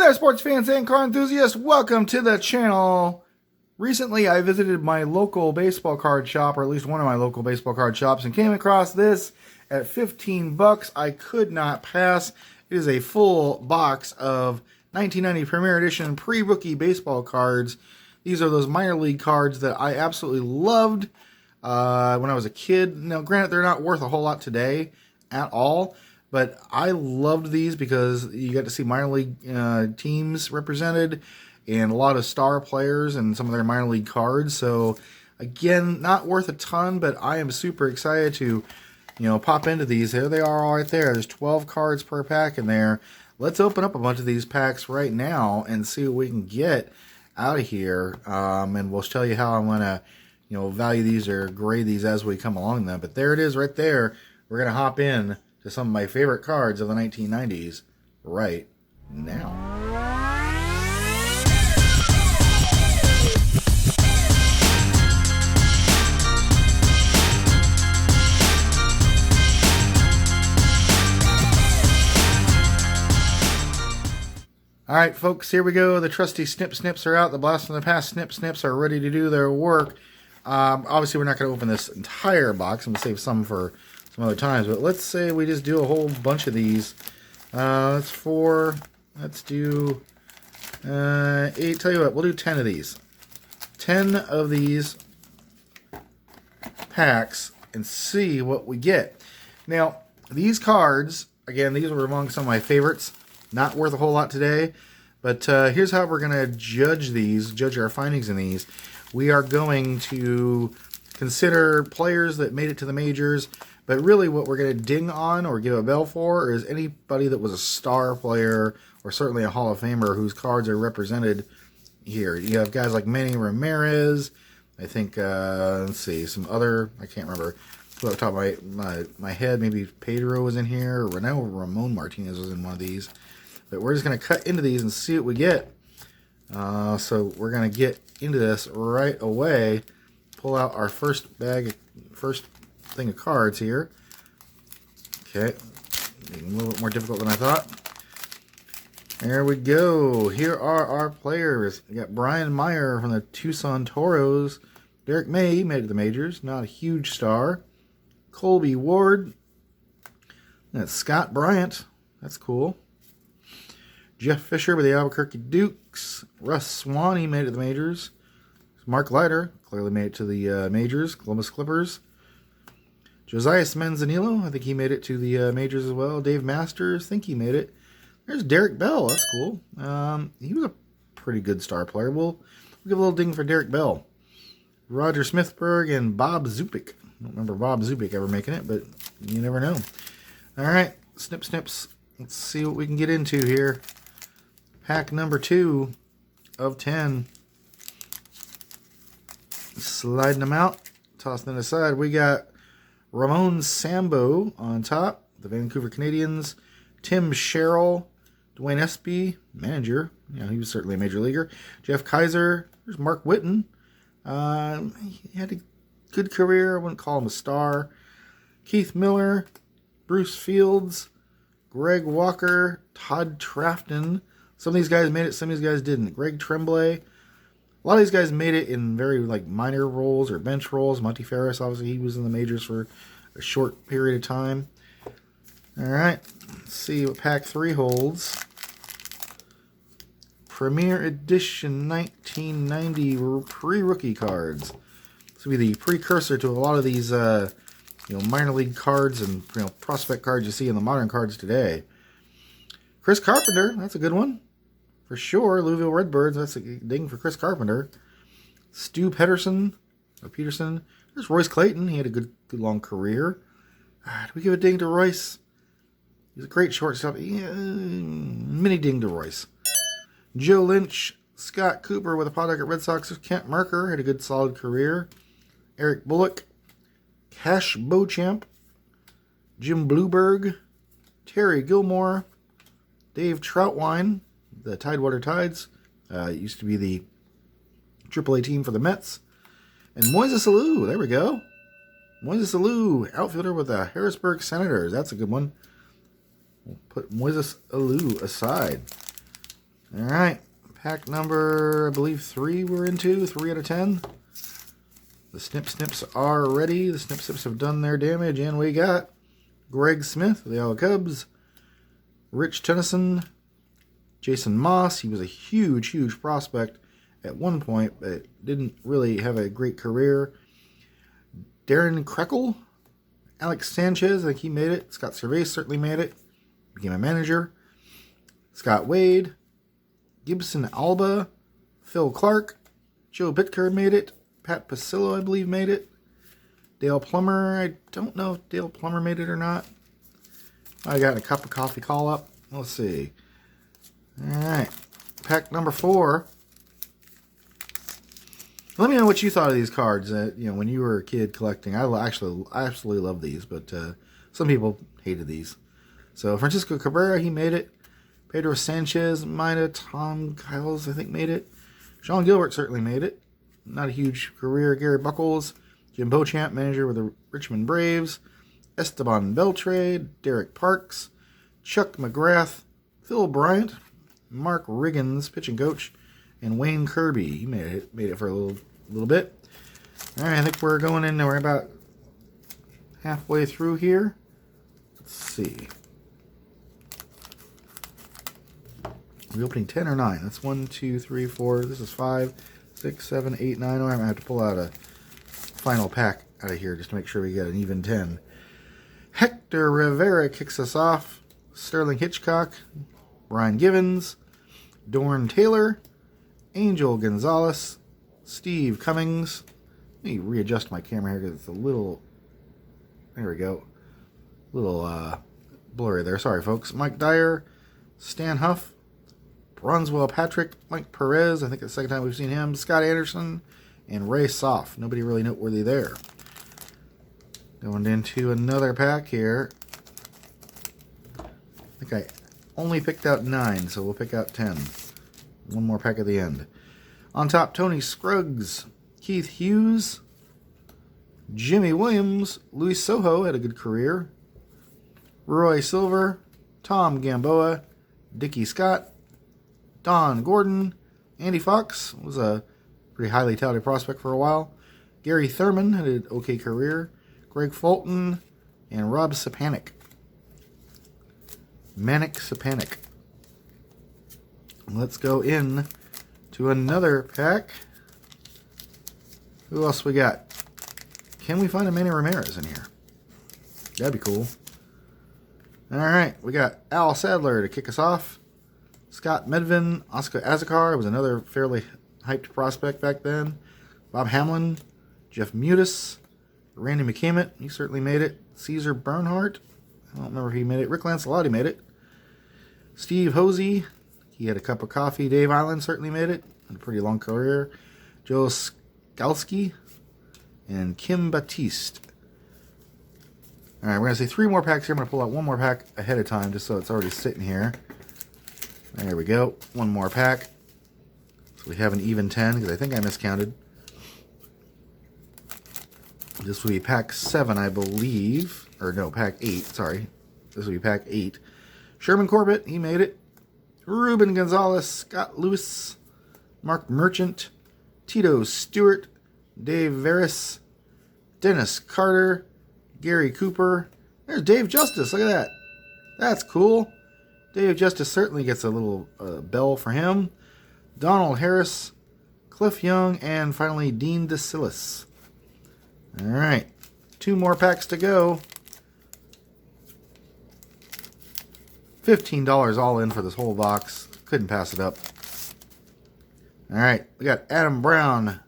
there, sports fans and car enthusiasts. Welcome to the channel. Recently, I visited my local baseball card shop, or at least one of my local baseball card shops, and came across this at 15 bucks. I could not pass. It is a full box of 1990 Premier Edition pre-rookie baseball cards. These are those minor league cards that I absolutely loved when I was a kid. Now, granted, they're not worth a whole lot today at all, but I loved these because you got to see minor league teams represented and a lot of star players and some of their minor league cards. So, again, not worth a ton, but I am super excited to, pop into these. There they are all right there. There's 12 cards per pack in there. Let's open up a bunch of these packs right now and see what we can get out of here. And we'll tell you how I'm going to, value these or grade these as we come along them. But there it is right there. We're going to hop in to some of my favorite cards of the 1990s right now. All right, folks, here we go. The trusty snip snips are out. The blast from the past snip snips are ready to do their work. Obviously, we're not going to open this entire box. I'm going to save some for some other times, but let's say we just do a whole bunch of these. Let's do 8. Tell you what, we'll do 10 of these. 10 of these packs and see what we get. Now, these cards, again, these were among some of my favorites. Not worth a whole lot today, but here's how we're going to judge our findings in these. We are going to consider players that made it to the majors, but really what we're going to ding on or give a bell for is anybody that was a star player or certainly a Hall of Famer whose cards are represented here. You have guys like Manny Ramirez, I think, let's see, some other, I can't remember, off the top of my head, maybe Pedro was in here, or now Ramon Martinez was in one of these. But we're just going to cut into these and see what we get. So we're going to get into this right away. Pull out our first thing of cards here. Okay, a little bit more difficult than I thought. There we go. Here are our players. We got Brian Meyer from the Tucson Toros. Derek May made it to the majors. Not a huge star. Colby Ward. That's Scott Bryant. That's cool. Jeff Fisher with the Albuquerque Dukes. Russ Swan, he made it to the majors. Mark Leiter clearly made it to the majors. Columbus Clippers. Josiah Manzanillo, I think he made it to the majors as well. Dave Masters, I think he made it. There's Derek Bell, that's cool. He was a pretty good star player. We'll give a little ding for Derek Bell. Roger Smithberg and Bob Zupik. I don't remember Bob Zupik ever making it, but you never know. All right, snip snips. Let's see what we can get into here. Pack number 2 of 10. Sliding them out, tossing them aside. We got Ramon Sambo on top, the Vancouver Canadians. Tim Sherrill, Dwayne Espy, manager. He was certainly a major leaguer. Jeff Kaiser. There's Mark Whitten. He had a good career. I wouldn't call him a star. Keith Miller, Bruce Fields, Greg Walker, Todd Trafton. Some of these guys made it, some of these guys didn't. Greg Tremblay. A lot of these guys made it in very minor roles or bench roles. Monty Ferris, obviously, he was in the majors for a short period of time. All right, let's see what pack 3 holds. Premier Edition 1990 pre-rookie cards. This will be the precursor to a lot of these, minor league cards and prospect cards you see in the modern cards today. Chris Carpenter, that's a good one. For sure, Louisville Redbirds, that's a ding for Chris Carpenter. Stu Peterson. There's Royce Clayton, he had a good long career. Do we give a ding to Royce? He's a great shortstop. Yeah, mini ding to Royce. Joe Lynch, Scott Cooper with the Pawtucket Red Sox. Kent Merker had a good solid career. Eric Bullock. Cash Beauchamp. Jim Blueberg. Terry Gilmore. Dave Troutwine, the Tidewater Tides. Used to be the AAA team for the Mets. And Moises Alou, there we go. Moises Alou, outfielder with the Harrisburg Senators. That's a good one. We'll put Moises Alou aside. All right. Pack number, I believe 3 we're into. 3 out of 10. The Snip Snips are ready. The Snip Snips have done their damage. And we got Greg Smith, the Yellow Cubs. Rich Tennyson. Jason Moss. He was a huge, huge prospect at one point, but didn't really have a great career. Darren Krekel. Alex Sanchez, I think he made it. Scott Cervais certainly made it. Became a manager. Scott Wade. Gibson Alba. Phil Clark. Joe Bitker made it. Pat Pasillo, I believe, made it. Dale Plummer. I don't know if Dale Plummer made it or not. I got a cup of coffee call-up. Let's see. All right. Pack number 4. Let me know what you thought of these cards. When you were a kid collecting, I absolutely love these, but some people hated these. So Francisco Cabrera, he made it. Pedro Sanchez might have. Tom Giles, I think, made it. Sean Gilbert certainly made it. Not a huge career. Gary Buckles, Jim Beauchamp, manager with the Richmond Braves. Esteban Beltre, Derek Parks, Chuck McGrath, Phil Bryant, Mark Riggins, pitching coach, and Wayne Kirby. He made it for a little bit. All right, I think we're going in. We're about halfway through here. Let's see. Are we opening 10 or 9? That's 1, 2, 3, 4. This is 5, 6, 7, 8, 9. Oh, I'm gonna have to pull out a final pack out of here just to make sure we get an even 10. Hector Rivera kicks us off. Sterling Hitchcock, Brian Givens, Dorn Taylor, Angel Gonzalez, Steve Cummings. Let me readjust my camera here because it's a little. There we go. A little blurry there. Sorry, folks. Mike Dyer, Stan Huff, Bronswell Patrick, Mike Perez. I think it's the second time we've seen him. Scott Anderson, and Ray Soff. Nobody really noteworthy there. Going into another pack here. I think I only picked out 9, so we'll pick out 10. One more pack at the end. On top, Tony Scruggs, Keith Hughes, Jimmy Williams, Luis Sojo had a good career, Roy Silver, Tom Gamboa, Dickie Scott, Don Gordon, Andy Fox was a pretty highly touted prospect for a while, Gary Thurman had an okay career, Greg Fulton, and Rob Sapanik. Manic Sapanik. Let's go in to another pack. Who else we got? Can we find a Manny Ramirez in here? That'd be cool. Alright, we got Al Sadler to kick us off. Scott Medvin, Oscar Azekar was another fairly hyped prospect back then. Bob Hamlin, Jeff Mutis, Randy McCammett, he certainly made it. Caesar Bernhardt, I don't remember if he made it. Rick Lancelotti made it. Steve Hosey, he had a cup of coffee. Dave Island certainly made it. Had a pretty long career. Joe Skalski and Kim Batiste. All right, we're going to say 3 more packs here. I'm going to pull out 1 more pack ahead of time just so it's already sitting here. There we go. 1 more pack. So we have an even 10 because I think I miscounted. This will be pack 7, I believe. Or no, pack 8. Sorry. This will be pack 8. Sherman Corbett, he made it. Ruben Gonzalez, Scott Lewis, Mark Merchant, Tito Stewart, Dave Veris, Dennis Carter, Gary Cooper. There's Dave Justice. Look at that. That's cool. Dave Justice certainly gets a little bell for him. Donald Harris, Cliff Young, and finally Dean DeSillis. All right. 2 more packs to go. $15 all in for this whole box. Couldn't pass it up. All right. We got Adam Brown,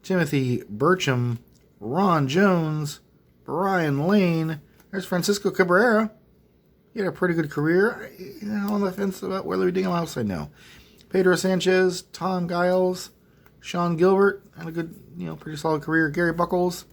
Timothy Burcham, Ron Jones, Brian Lane. There's Francisco Cabrera. He had a pretty good career. On the fence about whether we ding him out, I know. Pedro Sanchez, Tom Giles, Sean Gilbert had a good, pretty solid career. Gary Buckles.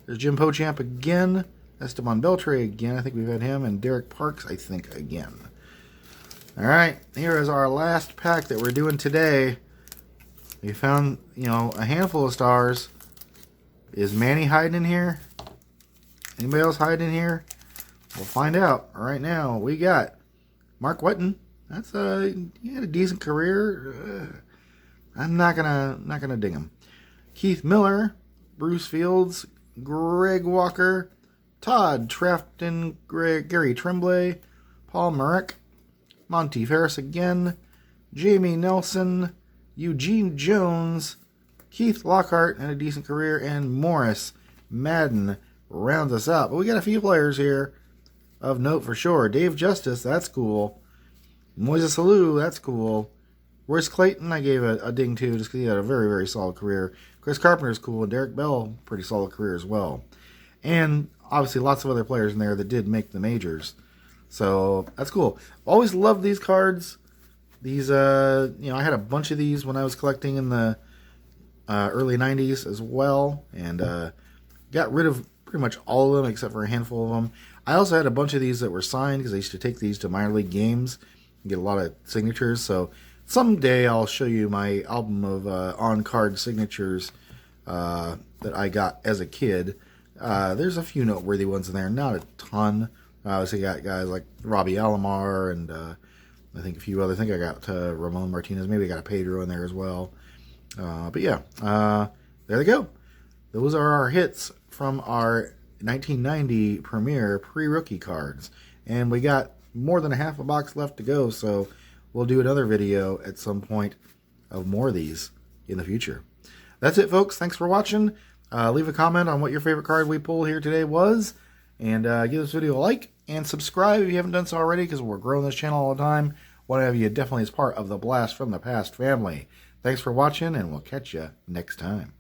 There's Jim Beauchamp again. Esteban Beltre again. I think we've had him. And Derek Parks, I think, again. All right. Here is our last pack that we're doing today. We found, a handful of stars. Is Manny hiding in here? Anybody else hiding in here? We'll find out. Right now, we got Mark Whiten. He had a decent career. I'm not gonna ding him. Keith Miller, Bruce Fields, Greg Walker, Todd Trafton, Gary Tremblay, Paul Merrick, Monty Ferris again, Jamie Nelson, Eugene Jones, Keith Lockhart, and a decent career, and Morris Madden rounds us out. But we got a few players here of note for sure. Dave Justice, that's cool. Moises Alou, that's cool. Royce Clayton, I gave a ding to just because he had a very, very solid career. Chris Carpenter's cool, and Derek Bell, pretty solid career as well. And obviously lots of other players in there that did make the majors. So that's cool. Always loved these cards. These, I had a bunch of these when I was collecting in the early 90s as well. And got rid of pretty much all of them except for a handful of them. I also had a bunch of these that were signed because I used to take these to minor league games and get a lot of signatures. So someday I'll show you my album of on-card signatures that I got as a kid. There's a few noteworthy ones in there, not a ton. So you got guys like Robbie Alomar and I think a few others. I think I got Ramon Martinez. Maybe I got a Pedro in there as well. But yeah, there they go. Those are our hits from our 1990 Premier pre-rookie cards. And we got more than a half a box left to go, so we'll do another video at some point of more of these in the future. That's it, folks. Thanks for watching. Leave a comment on what your favorite card we pulled here today was. And give this video a like and subscribe if you haven't done so already, because we're growing this channel all the time. Want to have you definitely as part of the Blast from the Past family. Thanks for watching, and we'll catch you next time.